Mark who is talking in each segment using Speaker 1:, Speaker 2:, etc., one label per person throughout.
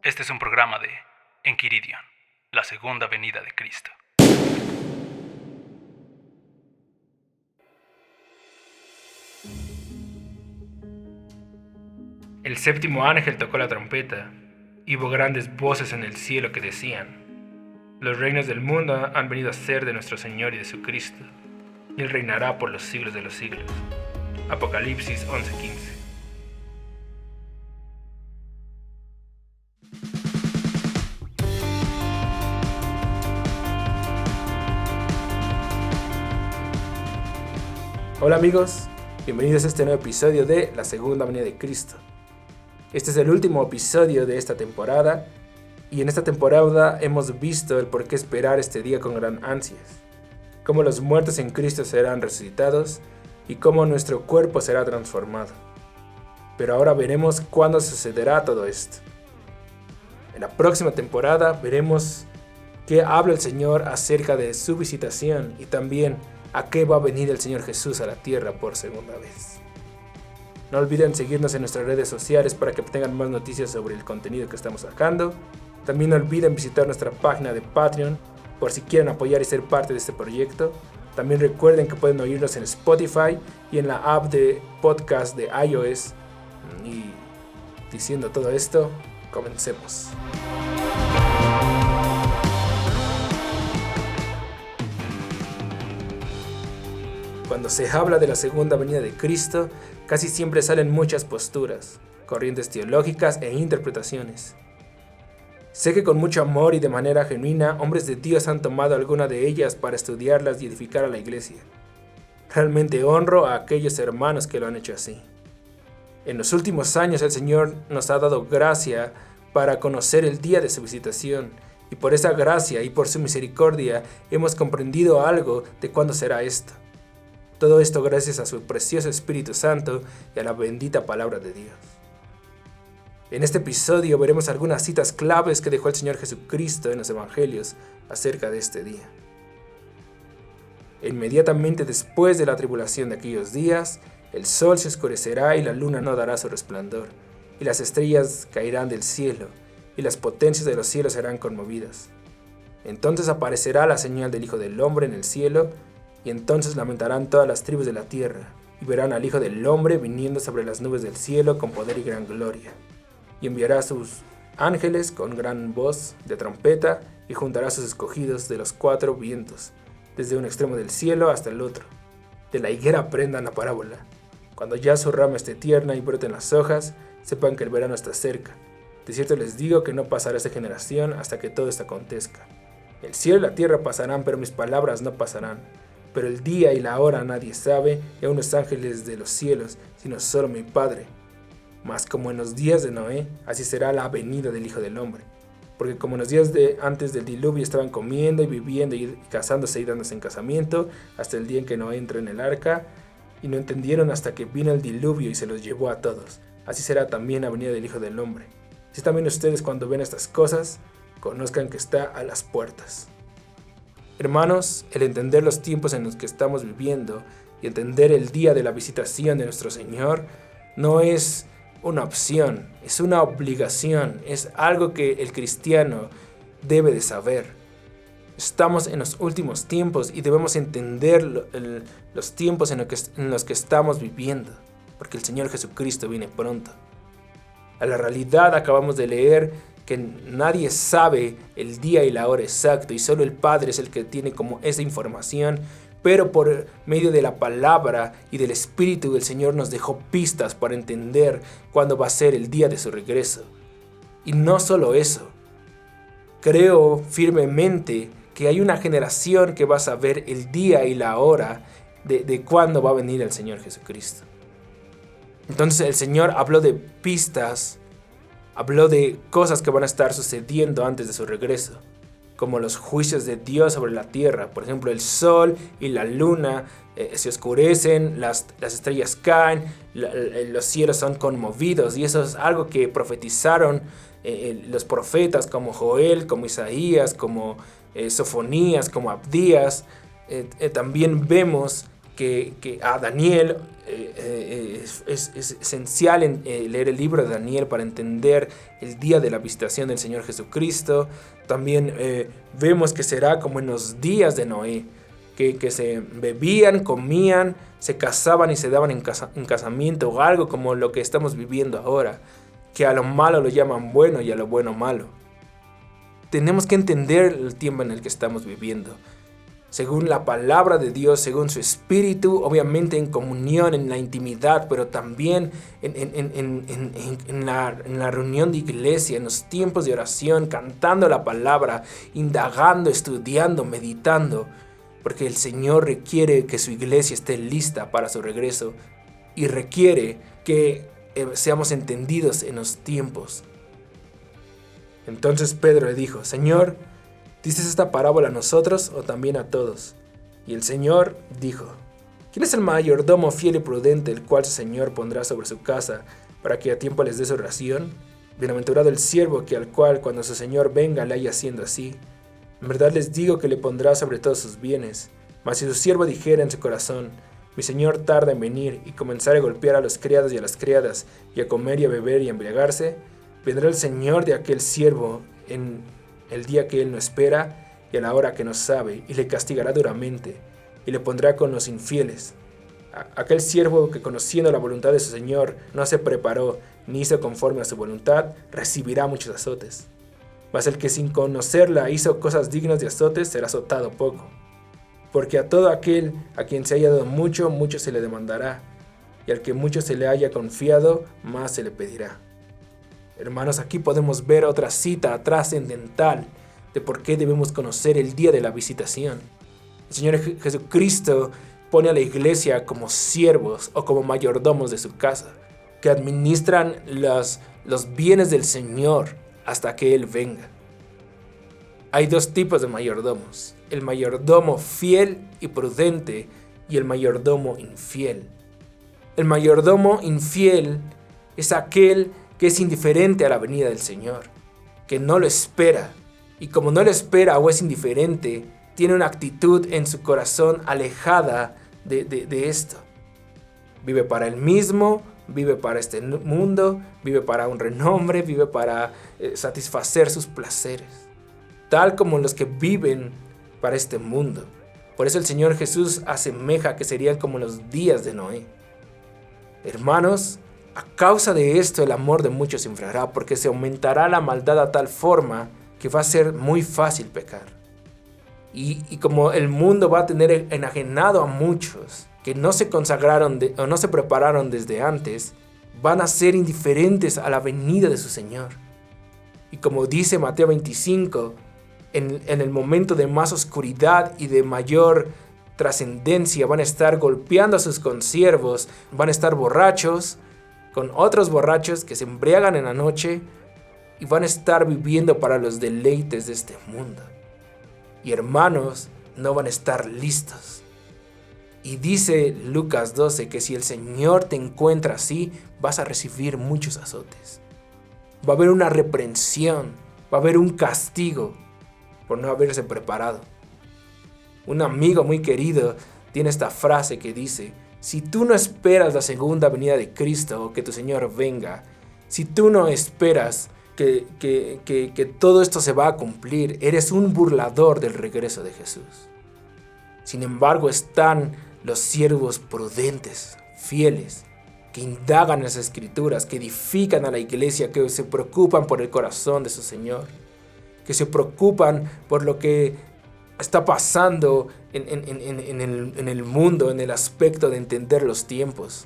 Speaker 1: Este es un programa de Enquiridion, la segunda venida de Cristo.
Speaker 2: El séptimo ángel tocó la trompeta, y hubo grandes voces en el cielo que decían: los reinos del mundo han venido a ser de nuestro Señor y de su Cristo, y Él reinará por los siglos de los siglos. Apocalipsis 11:15. Hola amigos, bienvenidos a este nuevo episodio de La Segunda Venida de Cristo. Este es el último episodio de esta temporada, y en esta temporada hemos visto el por qué esperar este día con gran ansias, cómo los muertos en Cristo serán resucitados y cómo nuestro cuerpo será transformado. Pero ahora veremos cuándo sucederá todo esto. En la próxima temporada veremos qué habla el Señor acerca de su visitación y también a qué va a venir el Señor Jesús a la tierra por segunda vez. No olviden seguirnos en nuestras redes sociales para que tengan más noticias sobre el contenido que estamos sacando. También no olviden visitar nuestra página de Patreon por si quieren apoyar y ser parte de este proyecto. También recuerden que pueden oírnos en Spotify y en la app de podcast de iOS. Y diciendo todo esto, comencemos. Cuando se habla de la segunda venida de Cristo, casi siempre salen muchas posturas, corrientes teológicas e interpretaciones. Sé que con mucho amor y de manera genuina, hombres de Dios han tomado alguna de ellas para estudiarlas y edificar a la iglesia. Realmente honro a aquellos hermanos que lo han hecho así. En los últimos años el Señor nos ha dado gracia para conocer el día de su visitación, y por esa gracia y por su misericordia hemos comprendido algo de cuándo será esto. Todo esto gracias a su precioso Espíritu Santo y a la bendita palabra de Dios. En este episodio veremos algunas citas claves que dejó el Señor Jesucristo en los Evangelios acerca de este día. Inmediatamente después de la tribulación de aquellos días, el sol se oscurecerá y la luna no dará su resplandor, y las estrellas caerán del cielo, y las potencias de los cielos serán conmovidas. Entonces aparecerá la señal del Hijo del Hombre en el cielo, y entonces lamentarán todas las tribus de la tierra, y verán al Hijo del Hombre viniendo sobre las nubes del cielo con poder y gran gloria. Y enviará a sus ángeles con gran voz de trompeta, y juntará a sus escogidos de los cuatro vientos, desde un extremo del cielo hasta el otro. De la higuera aprendan la parábola. Cuando ya su rama esté tierna y broten las hojas, sepan que el verano está cerca. De cierto les digo que no pasará esta generación hasta que todo esto acontezca. El cielo y la tierra pasarán, pero mis palabras no pasarán. Pero el día y la hora nadie sabe, ni aun los ángeles de los cielos, sino solo mi Padre. Mas como en los días de Noé, así será la venida del Hijo del Hombre. Porque como en los días antes del diluvio estaban comiendo y viviendo y casándose y dándose en casamiento, hasta el día en que Noé entró en el arca, y no entendieron hasta que vino el diluvio y se los llevó a todos. Así será también la venida del Hijo del Hombre. Así también ustedes, cuando ven estas cosas, conozcan que está a las puertas. Hermanos, el entender los tiempos en los que estamos viviendo y entender el día de la visitación de nuestro Señor no es una opción, es una obligación, es algo que el cristiano debe de saber. Estamos en los últimos tiempos y debemos entender los tiempos en los que estamos viviendo, porque el Señor Jesucristo viene pronto. A la realidad acabamos de leer que nadie sabe el día y la hora exacto y solo el Padre es el que tiene como esa información, pero por medio de la palabra y del Espíritu del Señor nos dejó pistas para entender cuándo va a ser el día de su regreso. Y no solo eso, creo firmemente que hay una generación que va a saber el día y la hora de cuándo va a venir el Señor Jesucristo. Entonces el Señor habló de pistas, habló de cosas que van a estar sucediendo antes de su regreso, como los juicios de Dios sobre la tierra. Por ejemplo, el sol y la luna se oscurecen, las estrellas caen, los cielos son conmovidos, y eso es algo que profetizaron los profetas como Joel, como Isaías, como Sofonías, como Abdías. También vemos que a Daniel es esencial leer el libro de Daniel para entender el día de la visitación del Señor Jesucristo. También vemos que será como en los días de Noé, que se bebían, comían, se casaban y se daban en casamiento, o algo como lo que estamos viviendo ahora, que a lo malo lo llaman bueno y a lo bueno malo. Tenemos que entender el tiempo en el que estamos viviendo, según la palabra de Dios, según su espíritu, obviamente en comunión, en la intimidad, pero también en la reunión de iglesia, en los tiempos de oración, cantando la palabra, indagando, estudiando, meditando, porque el Señor requiere que su iglesia esté lista para su regreso y requiere que seamos entendidos en los tiempos. Entonces Pedro le dijo: Señor, ¿dices esta parábola a nosotros o también a todos? Y el Señor dijo: ¿Quién es el mayordomo fiel y prudente, el cual su Señor pondrá sobre su casa para que a tiempo les dé su ración? Bienaventurado el siervo que al cual cuando su Señor venga le haya haciendo así. En verdad les digo que le pondrá sobre todos sus bienes. Mas si su siervo dijera en su corazón: mi Señor tarda en venir, y comenzar a golpear a los criados y a las criadas, y a comer y a beber y a embriagarse, vendrá el Señor de aquel siervo en el día que él no espera y a la hora que no sabe, y le castigará duramente, y le pondrá con los infieles. Aquel siervo que, conociendo la voluntad de su Señor, no se preparó ni hizo conforme a su voluntad, recibirá muchos azotes. Mas el que sin conocerla hizo cosas dignas de azotes será azotado poco. Porque a todo aquel a quien se haya dado mucho, mucho se le demandará, y al que mucho se le haya confiado, más se le pedirá. Hermanos, aquí podemos ver otra cita trascendental de por qué debemos conocer el día de la visitación. El Señor Jesucristo pone a la iglesia como siervos o como mayordomos de su casa, que administran los bienes del Señor hasta que Él venga. Hay dos tipos de mayordomos: el mayordomo fiel y prudente y el mayordomo infiel. El mayordomo infiel es aquel que es indiferente a la venida del Señor, que no lo espera, y como no lo espera o es indiferente, tiene una actitud en su corazón alejada de esto. Vive para él mismo, vive para este mundo, vive para un renombre, vive para satisfacer sus placeres, tal como los que viven para este mundo. Por eso el Señor Jesús asemeja que serían como los días de Noé. Hermanos, a causa de esto el amor de muchos se enfriará, porque se aumentará la maldad a tal forma que va a ser muy fácil pecar. Y como el mundo va a tener enajenado a muchos que no se consagraron o no se prepararon desde antes, van a ser indiferentes a la venida de su Señor. Y como dice Mateo 25, en el momento de más oscuridad y de mayor trascendencia, van a estar golpeando a sus consiervos, van a estar borrachos, con otros borrachos que se embriagan en la noche, y van a estar viviendo para los deleites de este mundo. Y hermanos, no van a estar listos. Y dice Lucas 12 que si el Señor te encuentra así, vas a recibir muchos azotes. Va a haber una reprensión, va a haber un castigo por no haberse preparado. Un amigo muy querido tiene esta frase que dice: si tú no esperas la segunda venida de Cristo o que tu Señor venga, si tú no esperas que todo esto se va a cumplir, eres un burlador del regreso de Jesús. Sin embargo, están los siervos prudentes, fieles, que indagan en las Escrituras, que edifican a la iglesia, que se preocupan por el corazón de su Señor, que se preocupan por lo que está pasando en el mundo, en el aspecto de entender los tiempos,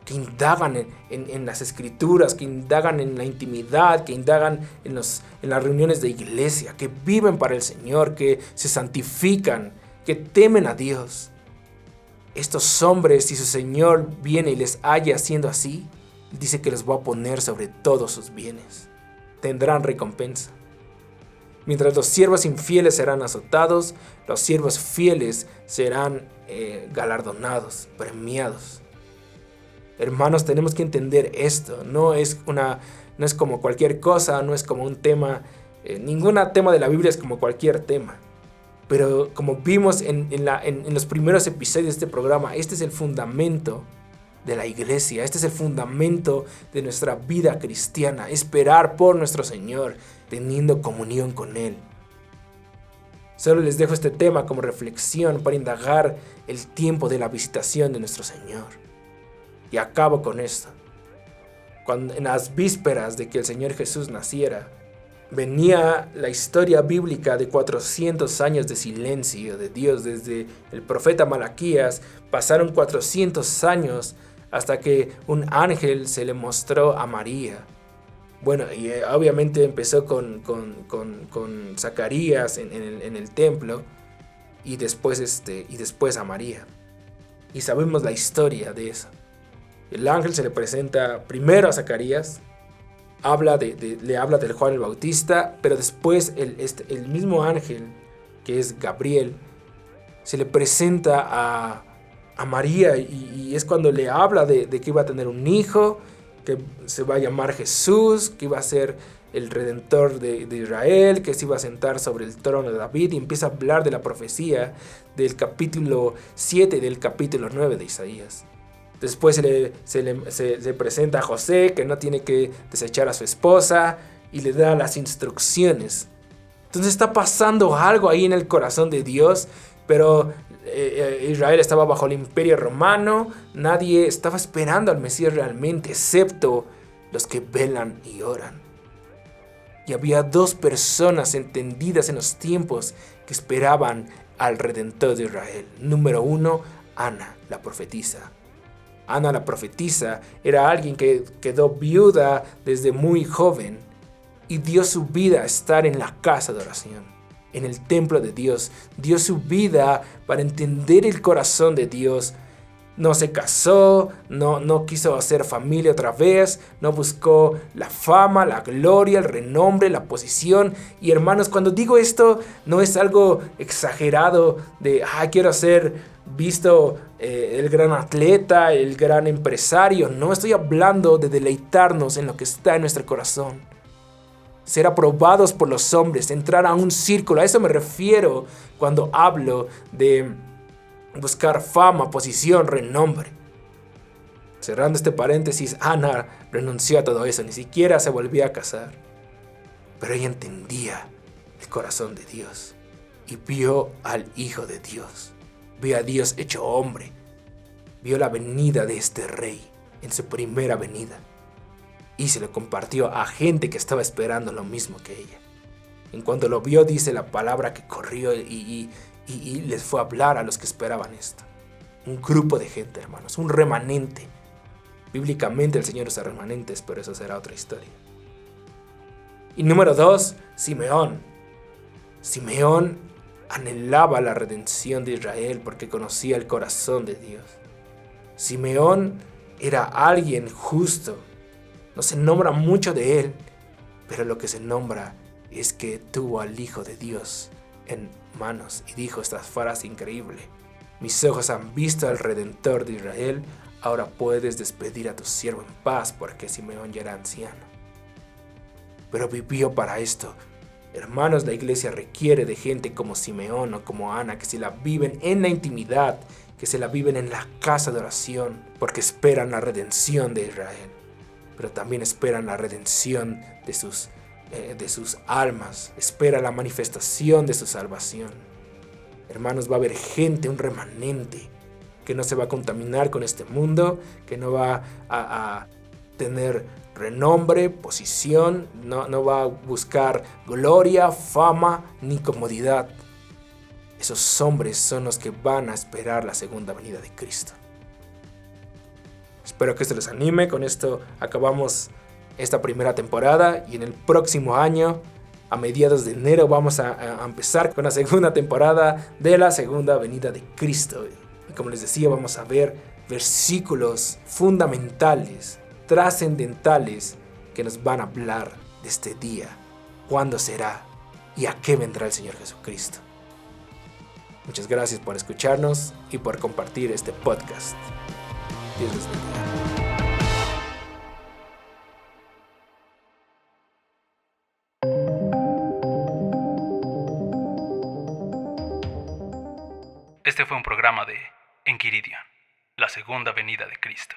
Speaker 2: que indagan en las Escrituras, que indagan en la intimidad, que indagan en las reuniones de iglesia, que viven para el Señor, que se santifican, que temen a Dios. Estos hombres, si su Señor viene y les halla haciendo así, dice que les va a poner sobre todos sus bienes. Tendrán recompensa. Mientras los siervos infieles serán azotados, los siervos fieles serán galardonados, premiados. Hermanos, tenemos que entender esto. No es como cualquier cosa, no es como un tema. Ningún tema de la Biblia es como cualquier tema. Pero como vimos en los primeros episodios de este programa, este es el fundamento de la iglesia. Este es el fundamento de nuestra vida cristiana. Esperar por nuestro Señor, teniendo comunión con Él. Solo les dejo este tema como reflexión para indagar el tiempo de la visitación de nuestro Señor. Y acabo con esto. Cuando en las vísperas de que el Señor Jesús naciera, venía la historia bíblica de 400 años de silencio de Dios. Desde el profeta Malaquías pasaron 400 años hasta que un ángel se le mostró a María. Bueno, y obviamente empezó con Zacarías en el templo y después a María. Y sabemos la historia de eso. El ángel se le presenta primero a Zacarías, le habla del Juan el Bautista, pero después el mismo ángel, que es Gabriel, se le presenta a María y es cuando le habla de que iba a tener un hijo, que se va a llamar Jesús, que iba a ser el Redentor de Israel, que se iba a sentar sobre el trono de David, y empieza a hablar de la profecía del capítulo 7 y del capítulo 9 de Isaías. Después se le presenta a José, que no tiene que desechar a su esposa, y le da las instrucciones. Entonces está pasando algo ahí en el corazón de Dios, pero Israel estaba bajo el imperio romano. Nadie estaba esperando al Mesías realmente, excepto los que velan y oran. Y había dos personas entendidas en los tiempos que esperaban al Redentor de Israel. Número 1, Ana, la profetisa. Ana, la profetisa, era alguien que quedó viuda desde muy joven y dio su vida a estar en la casa de oración, en el templo de Dios. Dio su vida para entender el corazón de Dios. No se casó, no quiso hacer familia otra vez, no buscó la fama, la gloria, el renombre, la posición. Y hermanos, cuando digo esto, no es algo exagerado de, quiero ser visto el gran atleta, el gran empresario. No, estoy hablando de deleitarnos en lo que está en nuestro corazón. Ser aprobados por los hombres, entrar a un círculo. A eso me refiero cuando hablo de buscar fama, posición, renombre. Cerrando este paréntesis, Ana renunció a todo eso, ni siquiera se volvió a casar. Pero ella entendía el corazón de Dios y vio al Hijo de Dios. Vio a Dios hecho hombre. Vio la venida de este rey en su primera venida. Y se lo compartió a gente que estaba esperando lo mismo que ella. En cuanto lo vio, dice la palabra que corrió y les fue a hablar a los que esperaban esto. Un grupo de gente, hermanos, un remanente. Bíblicamente el Señor usa remanentes, pero eso será otra historia. Y número 2, Simeón. Simeón anhelaba la redención de Israel porque conocía el corazón de Dios. Simeón era alguien justo. No se nombra mucho de él, pero lo que se nombra es que tuvo al Hijo de Dios en manos y dijo esta frase increíble: mis ojos han visto al Redentor de Israel, ahora puedes despedir a tu siervo en paz, porque Simeón ya era anciano. Pero vivió para esto. Hermanos, la iglesia requiere de gente como Simeón o como Ana, que se la viven en la intimidad, que se la viven en la casa de oración, porque esperan la redención de Israel, pero también esperan la redención de sus almas, espera la manifestación de su salvación. Hermanos, va a haber gente, un remanente, que no se va a contaminar con este mundo, que no va a tener renombre, posición, no va a buscar gloria, fama ni comodidad. Esos hombres son los que van a esperar la segunda venida de Cristo. Espero que esto les anime. Con esto acabamos esta primera temporada y en el próximo año, a mediados de enero, vamos a empezar con la segunda temporada de la segunda venida de Cristo. Y como les decía, vamos a ver versículos fundamentales, trascendentales, que nos van a hablar de este día, cuándo será y a qué vendrá el Señor Jesucristo. Muchas gracias por escucharnos y por compartir este podcast. Dios les bendiga.
Speaker 1: Este fue un programa de Enquiridion, la segunda venida de Cristo.